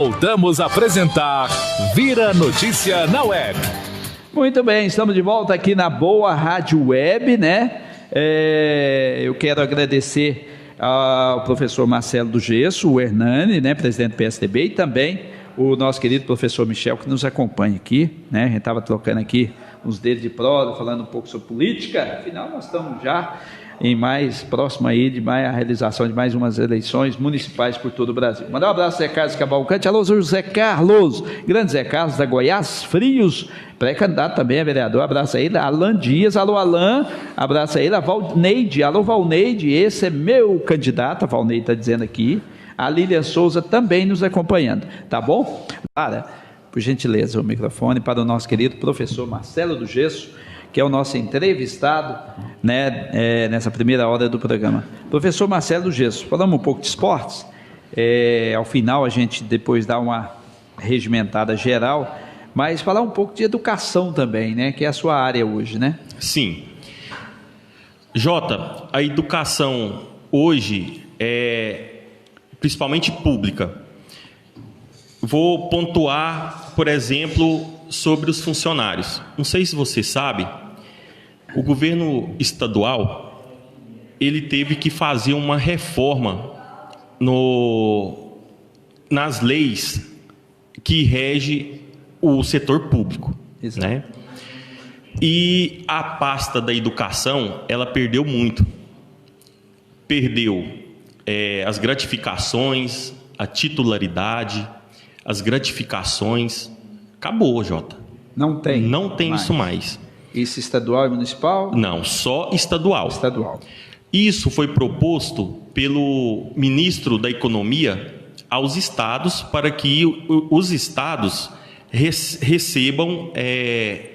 Voltamos a apresentar Vira Notícia na Web. Muito bem, estamos de volta aqui na Boa Rádio Web, né? Eu quero agradecer ao professor Marcelo do Gesso, o Hernani, né, presidente do PSDB, e também o nosso querido professor Michel, que nos acompanha aqui, né? A gente estava trocando aqui uns dedos de prosa, falando um pouco sobre política. Afinal, nós estamos já próximo aí de a realização de mais umas eleições municipais por todo o Brasil. Mandar um abraço ao Zé Carlos Cavalcante. Alô, José Carlos, grande Zé Carlos da Goiás Frios, pré-candidato também a vereador. Abraço aí, Alan Dias. Alô, Alan, abraço aí, a Valneide. Alô, Valneide, esse é meu candidato, a Valneide está dizendo aqui. A Lília Souza também nos acompanhando, tá bom? Para, por gentileza, o microfone para o nosso querido professor Marcelo do Gesso, que é o nosso entrevistado, né, nessa primeira hora do programa. Professor Marcelo do Gesso, falamos um pouco de esportes, ao final a gente depois dá uma regimentada geral, mas falar um pouco de educação também, né, que é a sua área hoje, né? Sim. Jota, a educação hoje principalmente pública. Vou pontuar, por exemplo, sobre os funcionários. Não sei se você sabe, o governo estadual, ele teve que fazer uma reforma nas leis que rege o setor público, né? E a pasta da educação, ela perdeu muito. Perdeu as gratificações, a titularidade, as gratificações. Acabou, Jota. Não tem mais. Isso mais. Isso estadual e municipal? Não, só estadual. Estadual. Isso foi proposto pelo ministro da Economia aos estados para que os estados recebam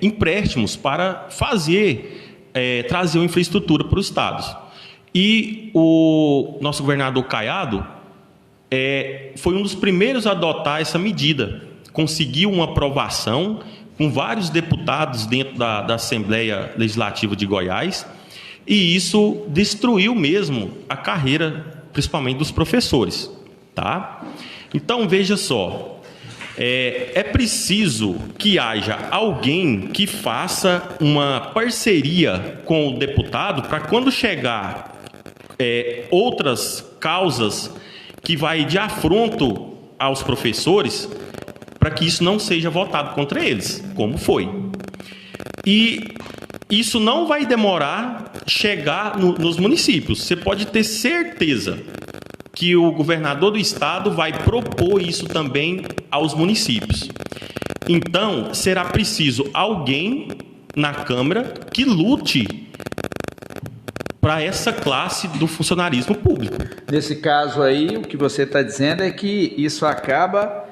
empréstimos para trazer uma infraestrutura para os estados. E o nosso governador Caiado foi um dos primeiros a adotar essa medida. Conseguiu uma aprovação com vários deputados dentro da Assembleia Legislativa de Goiás, e isso destruiu mesmo a carreira, principalmente dos professores, tá? Então, veja só, é preciso que haja alguém que faça uma parceria com o deputado para quando chegar outras causas que vai de afronto aos professores, para que isso não seja votado contra eles, como foi. E isso não vai demorar chegar nos municípios. Você pode ter certeza que o governador do estado vai propor isso também aos municípios. Então, será preciso alguém na Câmara que lute para essa classe do funcionarismo público. Nesse caso aí, o que você está dizendo é que isso acaba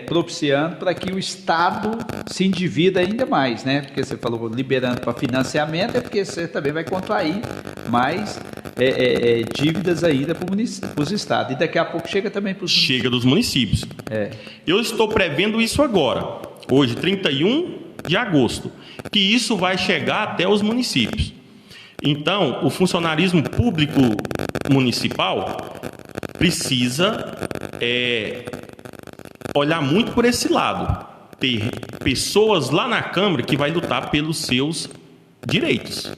propiciando para que o Estado se endivida ainda mais, né? Porque você falou liberando para financiamento, é porque você também vai contrair mais dívidas ainda para os estados. E daqui a pouco chega também para os municípios. Chega dos municípios. Eu estou prevendo isso agora, hoje, 31 de agosto, que isso vai chegar até os municípios. Então, o funcionarismo público municipal precisa olhar muito por esse lado, ter pessoas lá na Câmara que vai lutar pelos seus direitos.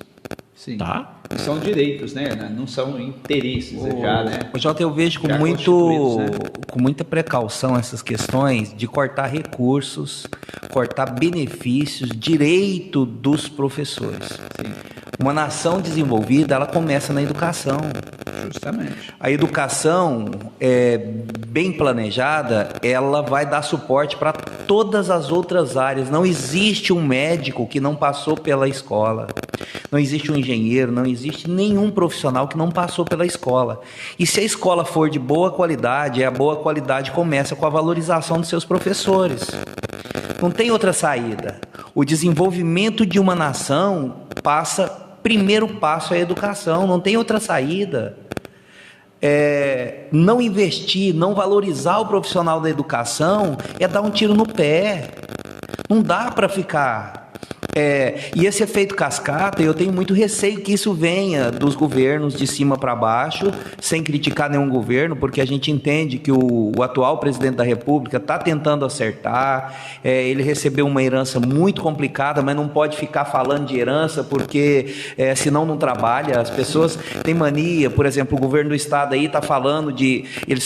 Sim. Tá? São direitos, né? Não são interesses já, né? Jota, eu vejo com muita precaução essas questões de cortar recursos, cortar benefícios, direito dos professores. Sim. Uma nação desenvolvida, ela começa na educação. Justamente. A educação, bem planejada, ela vai dar suporte para todas as outras áreas. Não existe um médico que não passou pela escola. Não existe um engenheiro, não existe nenhum profissional que não passou pela escola. E se a escola for de boa qualidade, a boa qualidade começa com a valorização dos seus professores. Não tem outra saída. O desenvolvimento de uma nação primeiro passo é a educação, não tem outra saída. Não investir, não valorizar o profissional da educação é dar um tiro no pé. Não dá para ficar E esse efeito cascata, eu tenho muito receio que isso venha dos governos de cima para baixo, sem criticar nenhum governo, porque a gente entende que o atual presidente da República está tentando acertar, ele recebeu uma herança muito complicada, mas não pode ficar falando de herança, porque senão não trabalha. As pessoas têm mania, por exemplo, o governo do estado aí está falando de...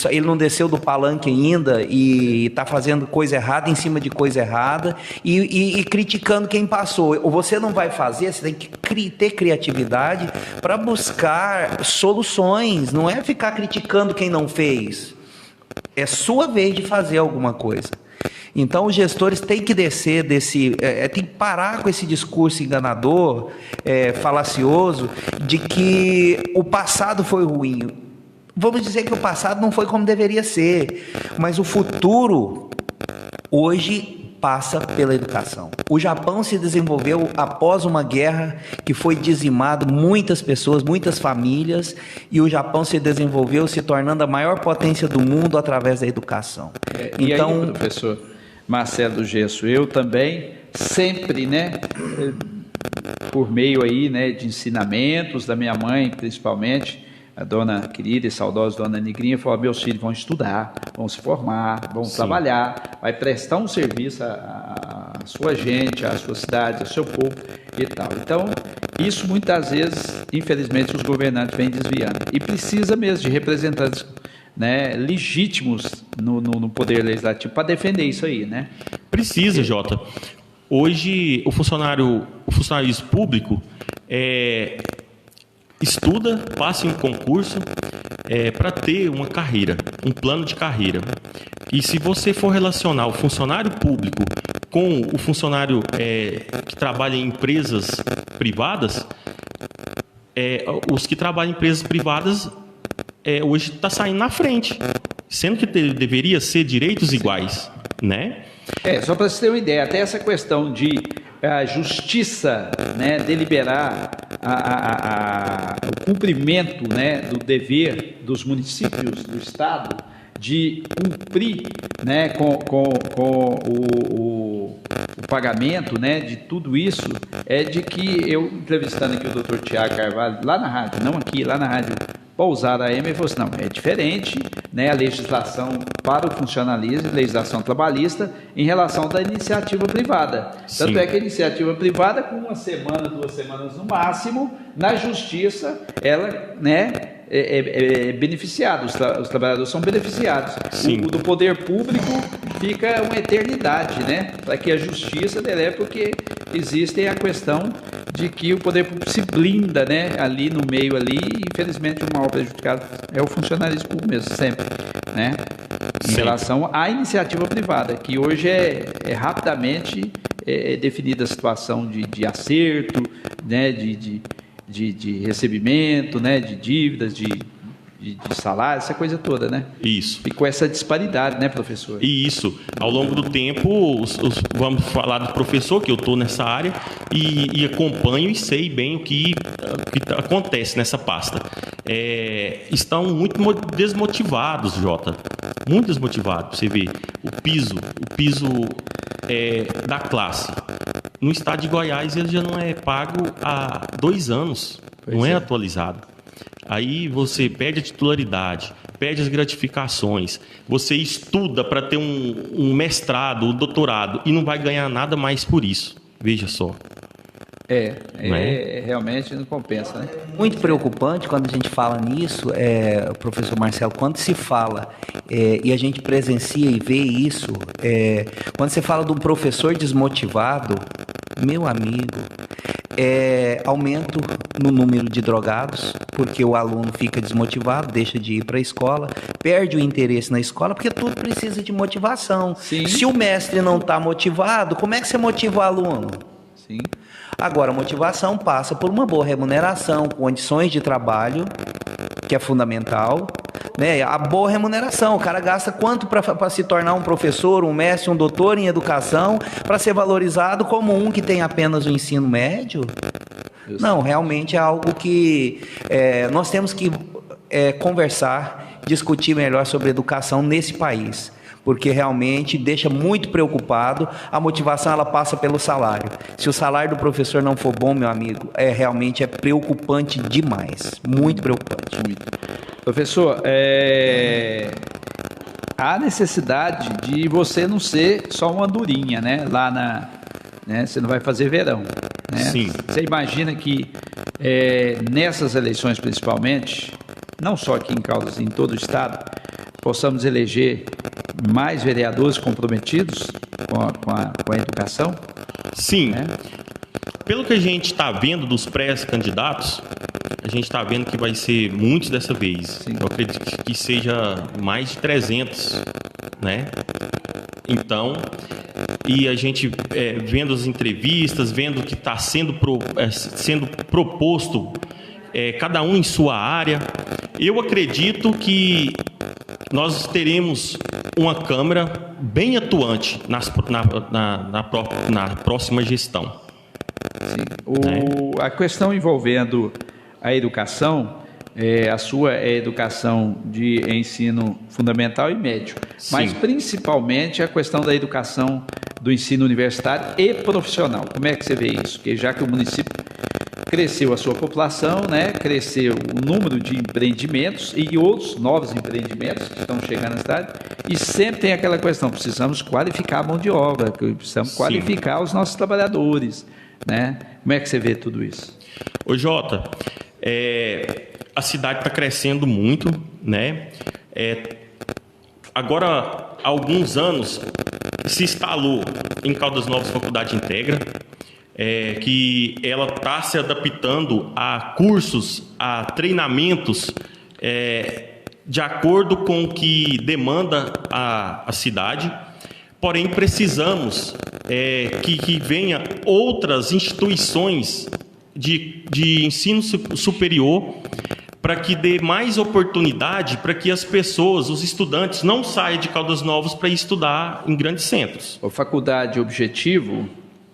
Ele não desceu do palanque ainda e está fazendo coisa errada em cima de coisa errada e criticando quem passou. Ou você não vai fazer, você tem que ter criatividade para buscar soluções, não é ficar criticando quem não fez. É sua vez de fazer alguma coisa. Então os gestores têm que descer tem que parar com esse discurso enganador, falacioso, de que o passado foi ruim. Vamos dizer que o passado não foi como deveria ser, mas o futuro hoje passa pela educação. O Japão se desenvolveu após uma guerra que foi dizimado muitas pessoas, muitas famílias, e o Japão se desenvolveu se tornando a maior potência do mundo através da educação. E então, aí, professor Marcelo do Gesso, eu também sempre, por meio aí, de ensinamentos da minha mãe, principalmente, a dona querida e saudosa dona Negrinha falou: meus filhos vão estudar, vão se formar, vão trabalhar, vai prestar um serviço à sua gente, à sua cidade, ao seu povo e tal. Então, isso muitas vezes, infelizmente, os governantes vêm desviando. E precisa mesmo de representantes legítimos no poder legislativo para defender isso aí, Precisa, Jota. Hoje, o funcionalismo público estuda, passa em um concurso para ter uma carreira, um plano de carreira. E se você for relacionar o funcionário público com o funcionário que trabalha em empresas privadas, os que trabalham em empresas privadas hoje está saindo na frente, sendo que deveria ser direitos iguais, Só para você ter uma ideia, até essa questão de a justiça deliberar o cumprimento do dever dos municípios do estado de cumprir com o pagamento de tudo isso, de que eu, entrevistando aqui o doutor Tiago Carvalho, lá na rádio, não aqui, lá na rádio Pousada AM, ele falou assim: não, é diferente a legislação para o funcionalismo, legislação trabalhista, em relação da iniciativa privada. Sim. Tanto é que a iniciativa privada, com 1 semana, 2 semanas no máximo, na justiça, ela é beneficiada, os trabalhadores são beneficiados. Sim. O do poder público fica uma eternidade, para que a justiça deleve, porque existe a questão de que o poder público se blinda, ali no meio ali, e infelizmente o maior prejudicado é o funcionalismo público mesmo, sempre, em relação à iniciativa privada, que hoje é rapidamente definida a situação de acerto, de recebimento, de dívidas, de salário, essa coisa toda, Isso. E com essa disparidade, professor? E isso, ao longo do tempo, vamos falar do professor, que eu estou nessa área, e acompanho e sei bem o que acontece nessa pasta. Estão muito desmotivados, Jota. Muito desmotivados. Você vê o piso da classe. No estado de Goiás, ele já não é pago há 2 anos. Não é atualizado. Aí você perde a titularidade, perde as gratificações, você estuda para ter um mestrado, um doutorado, e não vai ganhar nada mais por isso. Veja só. Realmente não compensa, Muito preocupante quando a gente fala nisso, professor Marcelo, quando se fala e a gente presencia e vê isso, quando você fala de um professor desmotivado, meu amigo, aumento no número de drogados, porque o aluno fica desmotivado, deixa de ir para a escola, perde o interesse na escola, porque tudo precisa de motivação. Sim. Se o mestre não está motivado, como é que você motiva o aluno? Sim. Agora, a motivação passa por uma boa remuneração, condições de trabalho, que é fundamental, a boa remuneração. O cara gasta quanto para se tornar um professor, um mestre, um doutor em educação, para ser valorizado como um que tem apenas o ensino médio? Não, realmente é algo que nós temos que conversar, discutir melhor sobre educação nesse país. porque realmente deixa muito preocupado. A motivação ela passa pelo salário. Se o salário do professor não for bom, meu amigo, realmente é preocupante demais, muito preocupante. Muito. Professor, há necessidade de você não ser só uma andorinha, né? Você não vai fazer verão, né? Sim. Você imagina que nessas eleições principalmente, não só aqui em Caldas, em todo o estado, possamos eleger mais vereadores comprometidos com a educação? Sim. Né? Pelo que a gente está vendo dos pré-candidatos, a gente está vendo que vai ser muitos dessa vez. Sim. Eu acredito que seja mais de 300, né? Então, e a gente vendo as entrevistas, vendo o que está sendo proposto, cada um em sua área, eu acredito que nós teremos uma Câmara bem atuante na próxima gestão. Sim. A questão envolvendo a educação, a sua é educação de ensino fundamental e médio, Sim. mas principalmente a questão da educação do ensino universitário e profissional. Como é que você vê isso? Porque já que o município cresceu a sua população, né? Cresceu o número de empreendimentos e outros novos empreendimentos que estão chegando na cidade, e sempre tem aquela questão, precisamos qualificar a mão de obra, precisamos Sim. qualificar os nossos trabalhadores, né? Como é que você vê tudo isso? Ô Jota, a cidade está crescendo muito, né? Agora, há alguns anos, se instalou em Caldas Novas Faculdade Integra, que ela está se adaptando a cursos, a treinamentos, de acordo com o que demanda a cidade. Porém, precisamos que venha outras instituições de ensino superior para que dê mais oportunidade para que as pessoas, os estudantes, não saiam de Caldas Novas para estudar em grandes centros. A Faculdade Objetivo,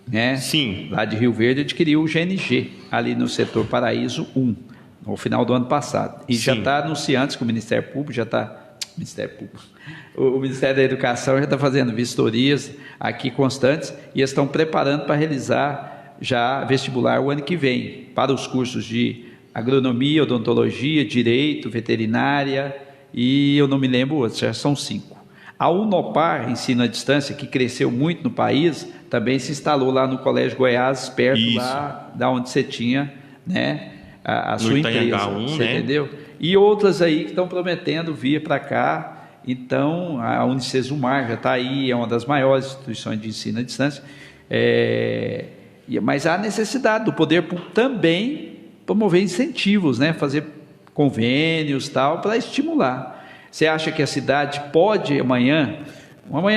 né? Sim. Lá de Rio Verde, adquiriu o GNG, ali no setor Paraíso 1, no final do ano passado. E Sim. já está anunciando que o Ministério Público o Ministério da Educação já está fazendo vistorias aqui constantes e estão preparando para realizar já vestibular o ano que vem, para os cursos de agronomia, odontologia, direito, veterinária e eu não me lembro outros, já são 5. A Unopar, ensino à distância, que cresceu muito no país, também se instalou lá no Colégio Goiás, perto Isso. lá da onde você tinha, né, a sua Itanhangá empresa, 1, você né? entendeu? E outras aí que estão prometendo vir para cá. Então, a Unicesumar já está aí, é uma das maiores instituições de ensino à distância, mas há necessidade do poder público também promover incentivos, né? Fazer convênios tal, para estimular. Você acha que a cidade pode amanhã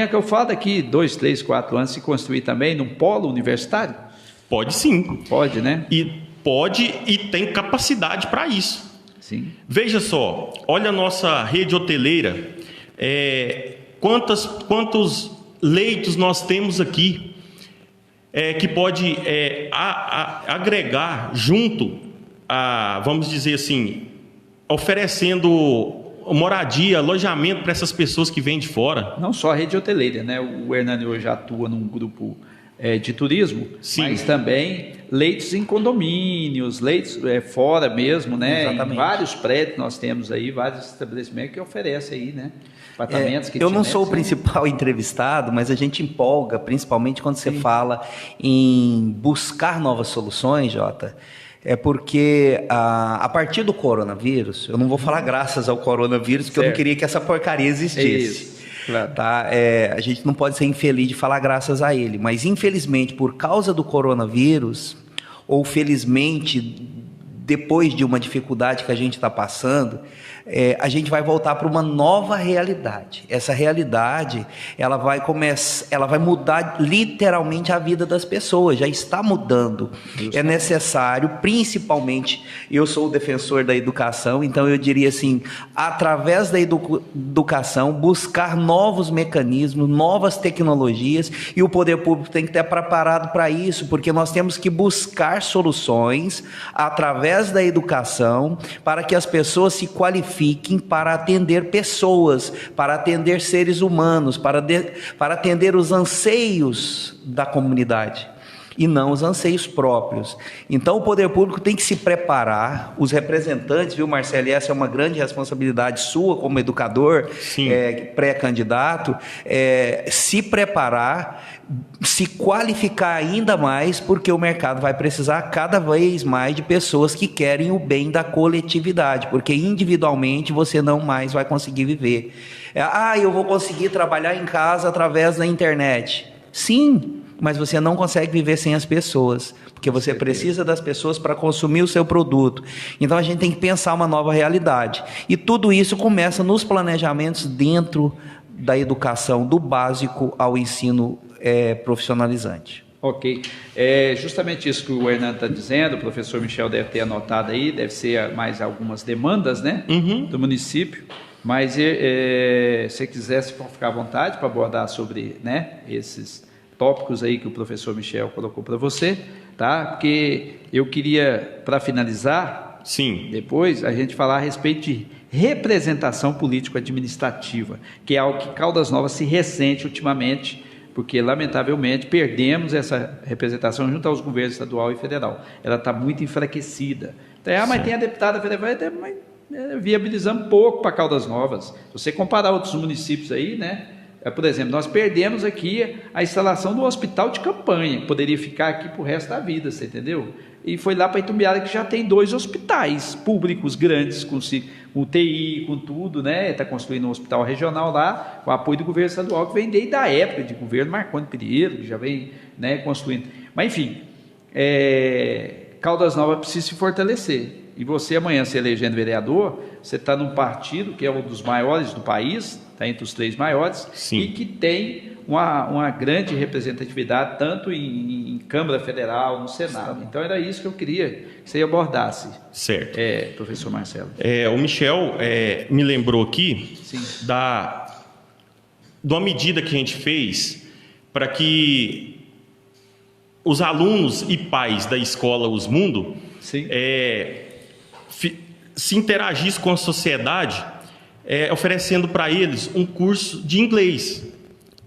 que eu falo daqui 2, 3, 4 anos, se construir também num polo universitário? Pode sim. Pode, né? E pode e tem capacidade para isso. Sim. Veja só, olha a nossa rede hoteleira, quantos leitos nós temos aqui, que pode agregar junto a, vamos dizer assim, oferecendo moradia, alojamento para essas pessoas que vêm de fora. Não só a rede hoteleira, né? O Hernani hoje atua num grupo de turismo, Sim. mas também leitos em condomínios, leitos fora mesmo, né? Exatamente. Em vários prédios nós temos aí, vários estabelecimentos que oferecem aí, né? Apartamentos, eu não sou o kitnets, principal entrevistado, mas a gente empolga, principalmente quando você fala em buscar novas soluções, Jota. Porque a partir do coronavírus, eu não vou falar graças ao coronavírus, porque eu não queria que essa porcaria existisse. Isso. Claro. Tá? A gente não pode ser infeliz de falar graças a ele, mas infelizmente por causa do coronavírus, ou felizmente depois de uma dificuldade que a gente está passando, a gente vai voltar para uma nova realidade. Essa realidade, ela vai mudar literalmente a vida das pessoas, já está mudando. É necessário, principalmente, eu sou o defensor da educação, então eu diria assim, através da educação, buscar novos mecanismos, novas tecnologias, e o poder público tem que estar preparado para isso, porque nós temos que buscar soluções através através da educação, para que as pessoas se qualifiquem para atender pessoas, para atender seres humanos, para atender os anseios da comunidade e não os anseios próprios. Então o poder público tem que se preparar, os representantes, viu, Marcelo, e essa é uma grande responsabilidade sua como educador, pré-candidato, se preparar, se qualificar ainda mais, porque o mercado vai precisar cada vez mais de pessoas que querem o bem da coletividade, porque individualmente você não mais vai conseguir viver. Eu vou conseguir trabalhar em casa através da internet. Sim, mas você não consegue viver sem as pessoas, porque você precisa das pessoas para consumir o seu produto. Então a gente tem que pensar uma nova realidade. E tudo isso começa nos planejamentos dentro da educação, do básico ao ensino profissionalizante. Ok. Justamente isso que o Hernando está dizendo, o professor Michel deve ter anotado aí, deve ser mais algumas demandas, né, do município. Mas se quiser, se for ficar à vontade para abordar sobre, né, esses tópicos aí que o professor Michel colocou para você, tá? Porque eu queria, para finalizar, depois a gente falar a respeito de representação político-administrativa, que é algo que Caldas Novas se ressente ultimamente, porque lamentavelmente perdemos essa representação junto aos governos estadual e federal. Ela está muito enfraquecida. Então, mas tem a deputada federal, viabilizando pouco para Caldas Novas. Se você comparar outros municípios aí, né? Por exemplo, nós perdemos aqui a instalação do hospital de campanha, que poderia ficar aqui para o resto da vida, você entendeu? E foi lá para Itumbiara, que já tem 2 hospitais públicos grandes, com UTI, com tudo, né? Está construindo um hospital regional lá, com apoio do governo estadual, que vem desde a época de governo Marconi Pereira, que já vem, né, construindo. Mas, enfim, Caldas Novas precisa se fortalecer. E você amanhã se elegendo vereador, você está num partido que é um dos maiores do país, está entre os 3 maiores, e que tem uma grande representatividade, tanto em Câmara Federal, no Senado. Então era isso que eu queria que você abordasse. Certo. Professor Marcelo. O Michel me lembrou aqui de uma medida que a gente fez para que os alunos e pais da escola Os Mundo se interagissem com a sociedade, oferecendo para eles um curso de inglês.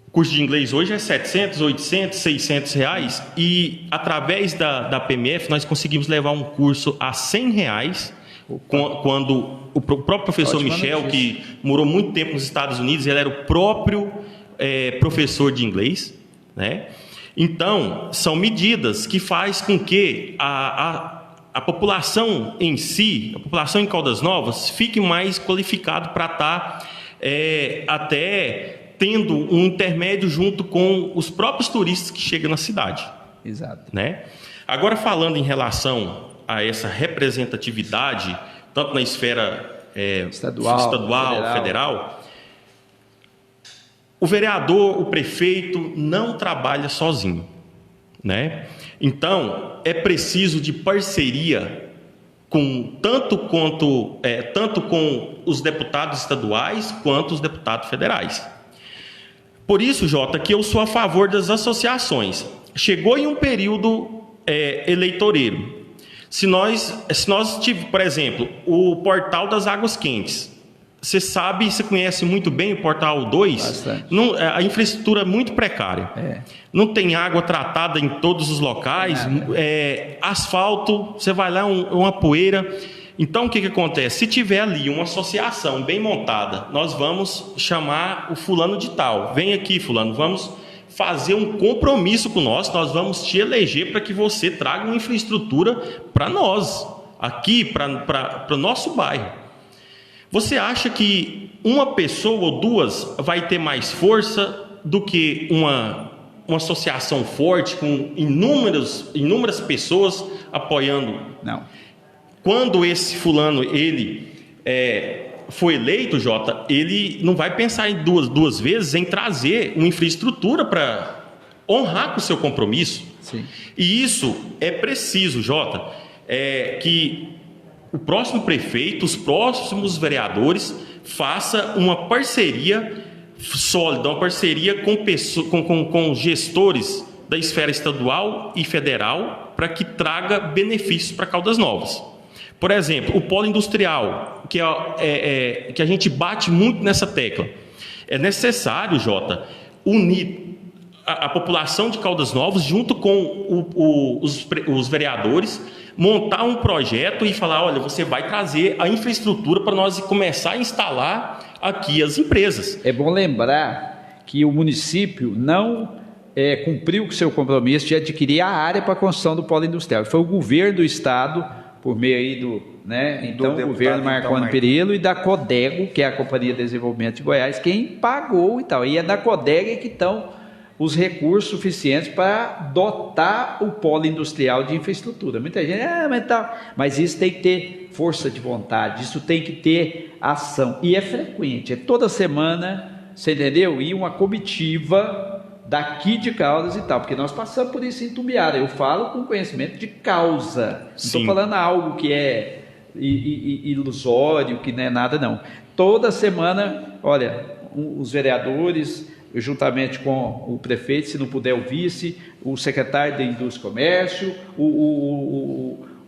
O curso de inglês hoje é 700, 800, 600 reais, e através da PMF nós conseguimos levar um curso a 100 reais, quando o próprio professor Michel, que morou muito tempo nos Estados Unidos, ele era o próprio professor de inglês, né? Então, são medidas que faz com que a população em si, a população em Caldas Novas, fique mais qualificado para estar até tendo um intermédio junto com os próprios turistas que chegam na cidade. Exato. Né? Agora, falando em relação a essa representatividade, tanto na esfera estadual, federal, o vereador, o prefeito não trabalha sozinho, né? Então, é preciso de parceria tanto com os deputados estaduais quanto os deputados federais. Por isso, Jota, que eu sou a favor das associações. Chegou em um período eleitoreiro. Se nós tivermos, por exemplo, o Portal das Águas Quentes, você conhece muito bem o Portal 2, a infraestrutura é muito precária. Não tem água tratada em todos os locais, asfalto, você vai lá, uma poeira. Então, o que acontece? Se tiver ali uma associação bem montada, nós vamos chamar o fulano de tal. Vem aqui, fulano, vamos fazer um compromisso com nós vamos te eleger para que você traga uma infraestrutura para nós, aqui, para o nosso bairro. Você acha que uma pessoa ou duas vai ter mais força do que uma associação forte com inúmeras pessoas apoiando? Não. Quando esse fulano foi eleito, Jota, ele não vai pensar em duas vezes em trazer uma infraestrutura para honrar com o seu compromisso. Sim. E isso é preciso, Jota, que o próximo prefeito, os próximos vereadores façam uma parceria sólida, uma parceria com gestores da esfera estadual e federal para que traga benefícios para Caldas Novas. Por exemplo, o polo industrial, que a gente bate muito nessa tecla. É necessário, Jota, unir a população de Caldas Novas junto com os vereadores, montar um projeto e falar, olha, você vai trazer a infraestrutura para nós começar a instalar aqui as empresas. É bom lembrar que o município não cumpriu com o seu compromisso de adquirir a área para a construção do polo industrial. Foi o governo do estado, por meio aí do governo Marconi Perillo e da Codego, que é a Companhia de Desenvolvimento de Goiás, quem pagou e tal. E é da Codego que estão os recursos suficientes para dotar o polo industrial de infraestrutura. Muita gente, mas isso tem que ter força de vontade, isso tem que ter ação. E é frequente, é toda semana, você entendeu? E uma comitiva daqui de Caldas e tal, porque nós passamos por isso em Tumbiara. Eu falo com conhecimento de causa, não estou falando algo que é ilusório, que não é nada, não. Toda semana, olha, os vereadores, juntamente com o prefeito, se não puder o vice, o secretário da Indústria e Comércio,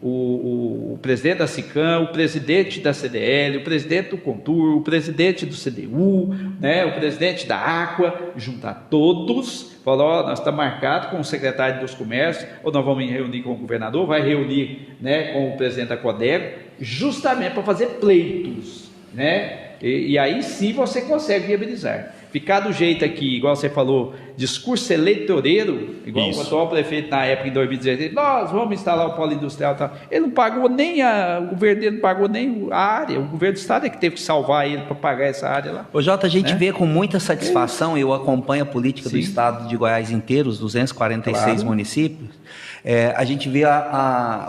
o presidente da SICAM, o presidente da CDL, o presidente do Contur, o presidente do CDU, né, o presidente da Aqua, juntar todos, falar, nós estamos marcados com o secretário dos Comércios, ou nós vamos reunir com o governador, vai reunir, né, com o presidente da Codego, justamente para fazer pleitos, né, e aí sim você consegue viabilizar. Ficar do jeito aqui, igual você falou, discurso eleitoreiro, igual o atual prefeito na época, em 2016, nós vamos instalar o polo industrial e tal. Ele não pagou nem o governo dele não pagou nem a área, o governo do estado é que teve que salvar ele para pagar essa área lá. Ô Jota, a gente vê com muita satisfação, eu acompanho a política do estado de Goiás inteiro, os 246 municípios, a gente vê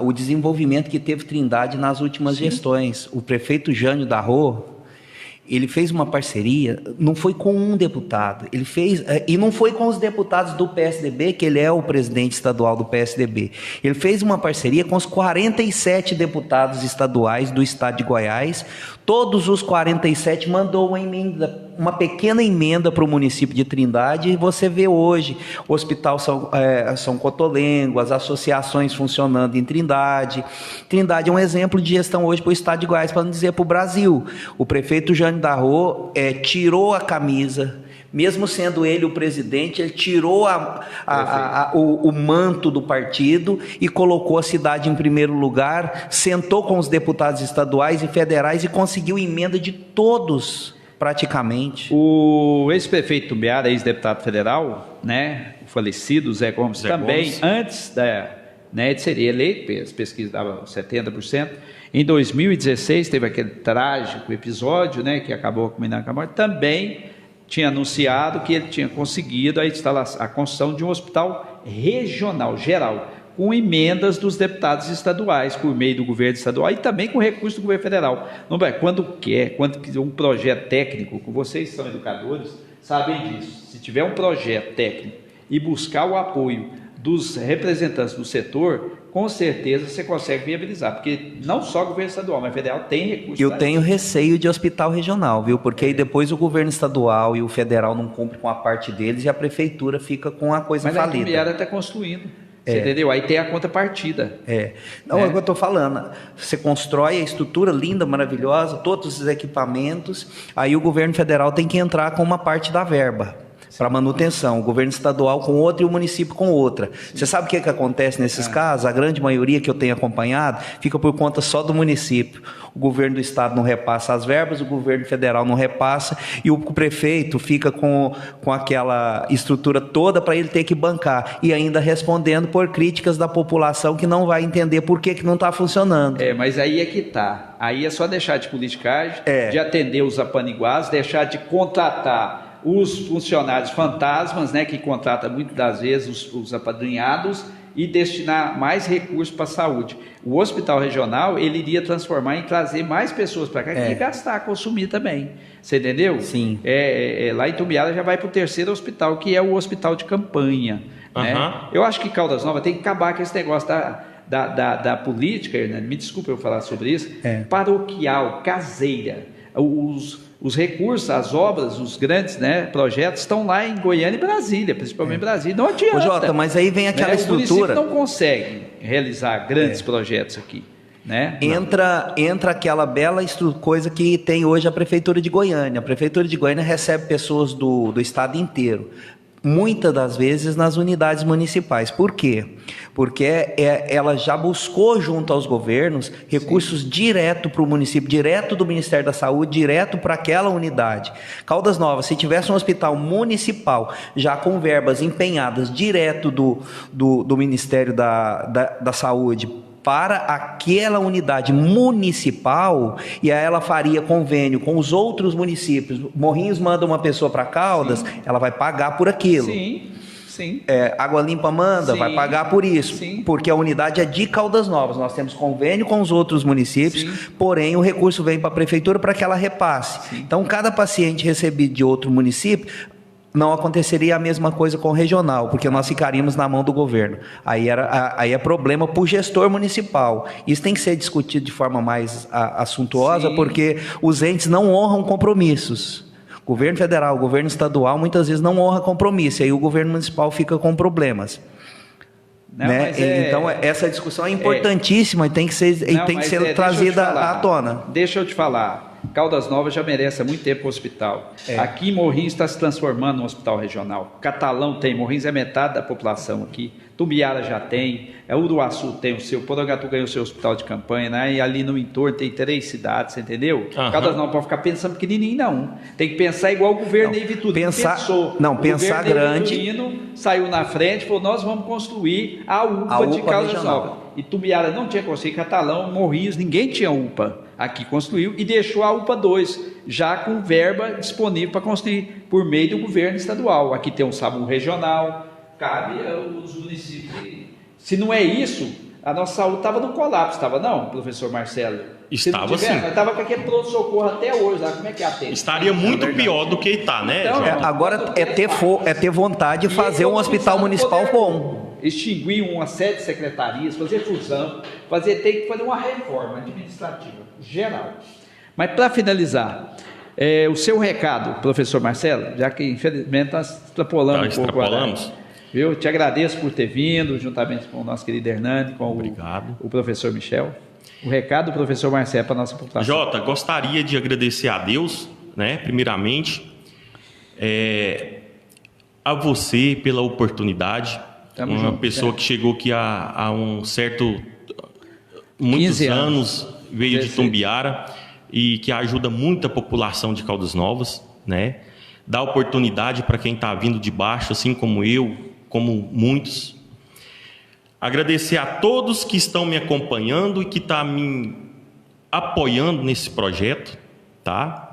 o desenvolvimento que teve Trindade nas últimas gestões. O prefeito Jânio Darro, ele fez uma parceria, não foi com um deputado, ele fez, e não foi com os deputados do PSDB, que ele é o presidente estadual do PSDB, ele fez uma parceria com os 47 deputados estaduais do estado de Goiás, todos os 47 mandou uma pequena emenda para o município de Trindade, e você vê hoje o Hospital São Cotolengo, as associações funcionando em Trindade. Trindade é um exemplo de gestão hoje para o estado de Goiás, para não dizer para o Brasil. O prefeito Jânio Darro tirou a camisa, mesmo sendo ele o presidente, ele tirou o manto do partido e colocou a cidade em primeiro lugar, sentou com os deputados estaduais e federais e conseguiu emenda de todos, praticamente. O ex-prefeito Tumbiara, ex-deputado federal, né, o falecido Zé Gomes, também, antes de ser eleito, as pesquisas davam 70%, em 2016 teve aquele trágico episódio, né, que acabou culminando com a morte, também tinha anunciado que ele tinha conseguido a construção de um hospital regional, geral, com emendas dos deputados estaduais, por meio do governo estadual e também com recursos do governo federal. Não, quando um projeto técnico, vocês são educadores, sabem disso, se tiver um projeto técnico e buscar o apoio dos representantes do setor, com certeza você consegue viabilizar, porque não só o governo estadual, mas o federal tem recursos. Eu tenho receio de hospital regional, viu? Porque aí depois o governo estadual e o federal não cumprem com a parte deles e a prefeitura fica com a coisa falida. Mas a Tumbiara está construindo. Você entendeu? Aí tem a contrapartida. Não, é o que eu estou falando. Você constrói a estrutura linda, maravilhosa, todos os equipamentos, aí o governo federal tem que entrar com uma parte da verba para manutenção, o governo estadual com outra e o município com outra. Você sabe o que acontece nesses casos? A grande maioria que eu tenho acompanhado fica por conta só do município. O governo do estado não repassa as verbas, o governo federal não repassa e o prefeito fica com aquela estrutura toda para ele ter que bancar e ainda respondendo por críticas da população que não vai entender por que não está funcionando. Mas aí é que está. Aí é só deixar de politicagem, de atender os apaniguados, deixar de contratar os funcionários fantasmas, né, que contratam muitas das vezes os apadrinhados e destinar mais recursos para a saúde. O hospital regional, ele iria transformar em trazer mais pessoas para cá e gastar, consumir também. Você entendeu? Sim. Lá em Tumbiara já vai para o terceiro hospital, que é o hospital de campanha. Né? Eu acho que Caldas Novas tem que acabar com esse negócio da política, Hernani, me desculpa eu falar sobre isso, paroquial, caseira. Os recursos, as obras, os grandes, né, projetos estão lá em Goiânia e Brasília, principalmente em Brasília. Não adianta. Ô Jota, mas aí vem aquela estrutura. O município não consegue realizar grandes projetos aqui. né? Entra aquela bela coisa que tem hoje a Prefeitura de Goiânia. A Prefeitura de Goiânia recebe pessoas do estado inteiro, muitas das vezes nas unidades municipais. Por quê? Porque ela já buscou junto aos governos recursos direto para o município, direto do Ministério da Saúde, direto para aquela unidade. Caldas Novas, se tivesse um hospital municipal já com verbas empenhadas direto do Ministério da Saúde para aquela unidade municipal, e aí ela faria convênio com os outros municípios. Morrinhos manda uma pessoa para Caldas, ela vai pagar por aquilo. Sim, sim. Água Limpa manda, vai pagar por isso, porque a unidade é de Caldas Novas. Nós temos convênio com os outros municípios, porém o recurso vem para a prefeitura para que ela repasse. Então, cada paciente recebido de outro município, não aconteceria a mesma coisa com o regional, porque nós ficaríamos na mão do governo. Aí é problema para o gestor municipal. Isso tem que ser discutido de forma mais assuntuosa, porque os entes não honram compromissos. O governo federal, o governo estadual, muitas vezes não honra compromisso, e aí o governo municipal fica com problemas. Não, né? Então, essa discussão é importantíssima e tem que ser, trazida à tona. Deixa eu te falar. Caldas Novas já merece há muito tempo o hospital. Aqui em Morrinhos está se transformando num hospital regional. Catalão tem, Morrinhos é metade da população aqui. Tumbiara já tem, Uruaçu tem o seu, Porangatu ganhou o seu hospital de campanha, né? E ali no entorno tem 3 cidades, você entendeu? Caldas Novas pode ficar pensando pequenininho, não. Tem que pensar igual o governo Ney Vitorino pensou. Não, pensar grande. O governo Ney Vitorino saiu na frente e falou, nós vamos construir a UPA de Caldas Novas. E Tumbiara não tinha construído, Catalão, Morrinhos, ninguém tinha UPA. Aqui construiu e deixou a UPA 2, já com verba disponível para construir por meio do governo estadual. Aqui tem um SAMU regional, cabe aos municípios. Se não é isso, a nossa saúde estava no colapso, estava não, professor Marcelo? Estava sim. Estava com aquele pronto-socorro até hoje, como é que atende? Estaria muito pior do que está, né? Então, agora é ter vontade de fazer um hospital municipal bom. Extinguir uma série de secretarias, fazer fusão, tem que fazer uma reforma administrativa geral. Mas para finalizar, o seu recado, professor Marcelo, já que infelizmente nós extrapolamos um pouco agora. Eu te agradeço por ter vindo, juntamente com o nosso querido Hernani, com o professor Michel. O recado do professor Marcelo para a nossa população. Jota, gostaria de agradecer a Deus, né, primeiramente, a você pela oportunidade. Uma pessoa que chegou aqui há muitos anos, veio de Tumbiara e que ajuda muito a população de Caldas Novas, né? Dá oportunidade para quem está vindo de baixo, assim como eu, como muitos. Agradecer a todos que estão me acompanhando e que estão me apoiando nesse projeto, tá?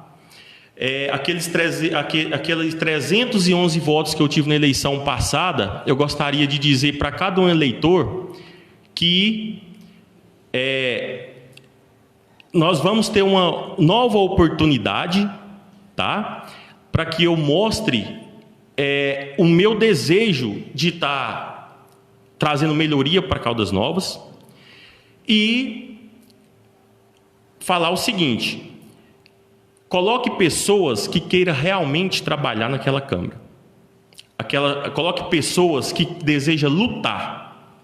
Aqueles 311 votos que eu tive na eleição passada, eu gostaria de dizer para cada um eleitor que nós vamos ter uma nova oportunidade, tá? Para que eu mostre o meu desejo de estar trazendo melhoria para Caldas Novas e falar o seguinte: coloque pessoas que queiram realmente trabalhar naquela Câmara. Coloque pessoas que desejam lutar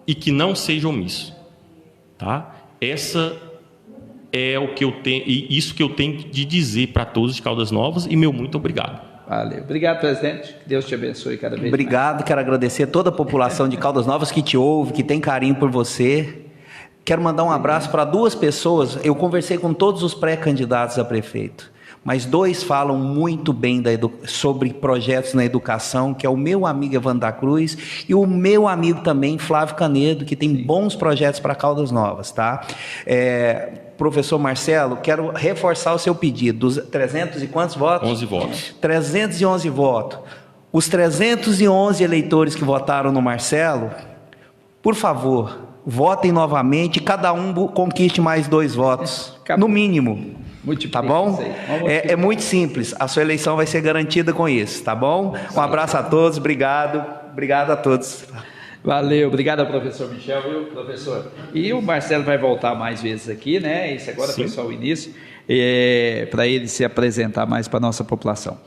e que não seja omisso. Tá? Essa é o que eu tenho, e isso que eu tenho de dizer para todos de Caldas Novas, e meu muito obrigado. Valeu. Obrigado, presidente. Que Deus te abençoe cada vez mais. Obrigado, quero agradecer a toda a população de Caldas Novas que te ouve, que tem carinho por você. Quero mandar um abraço para 2 pessoas. Eu conversei com todos os pré-candidatos a prefeito, mas 2 falam muito bem sobre projetos na educação, que é o meu amigo Evandro da Cruz e o meu amigo também Flávio Canedo, que tem bons projetos para Caldas Novas, tá? Professor Marcelo, quero reforçar o seu pedido dos 300 e quantos votos? 11 votos. 311 votos. Os 311 eleitores que votaram no Marcelo, por favor, votem novamente, cada um conquiste mais 2 votos, no mínimo. Tá bom? É muito simples, a sua eleição vai ser garantida com isso, tá bom? Um abraço a todos, obrigado a todos. Valeu, obrigado ao professor Michel, viu, professor? E o Marcelo vai voltar mais vezes aqui, né? Isso agora foi só o início. para ele se apresentar mais para a nossa população.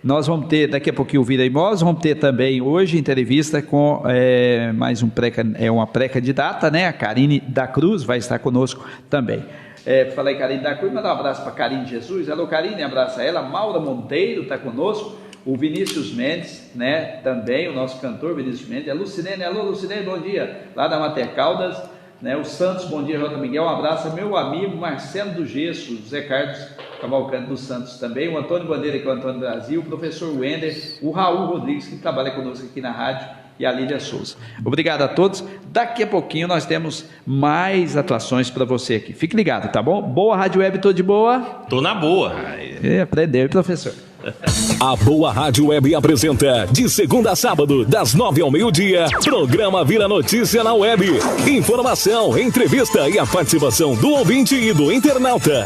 Nós vamos ter, daqui a pouquinho, o Vira Imóveis, vamos ter também hoje entrevista com mais uma pré-candidata, né? A Karine da Cruz vai estar conosco também. Falei Karine da Cruz, mandar um abraço para Karine Jesus. Alô, Karine, abraça ela. Maura Monteiro está conosco. O Vinícius Mendes, né? Também, o nosso cantor Vinícius Mendes. A Lucinene, alô, Lucinene, bom dia. Lá da Mater Caldas. Né? O Santos, bom dia, J. Miguel. Um abraço. Meu amigo Marcelo do Gesso, Zé Carlos Cavalcante dos Santos também. O Antônio Bandeira, que é o Antônio Brasil. O professor Wender. O Raul Rodrigues, que trabalha conosco aqui na rádio. E a Lídia Souza. Obrigado a todos. Daqui a pouquinho nós temos mais atuações para você aqui. Fique ligado, tá bom? Boa Rádio Web, tô de boa? Tô na boa. Aprendeu, professor. A Boa Rádio Web apresenta, de segunda a sábado, das 9 ao meio-dia, programa Vira Notícia na Web. Informação, entrevista e a participação do ouvinte e do internauta.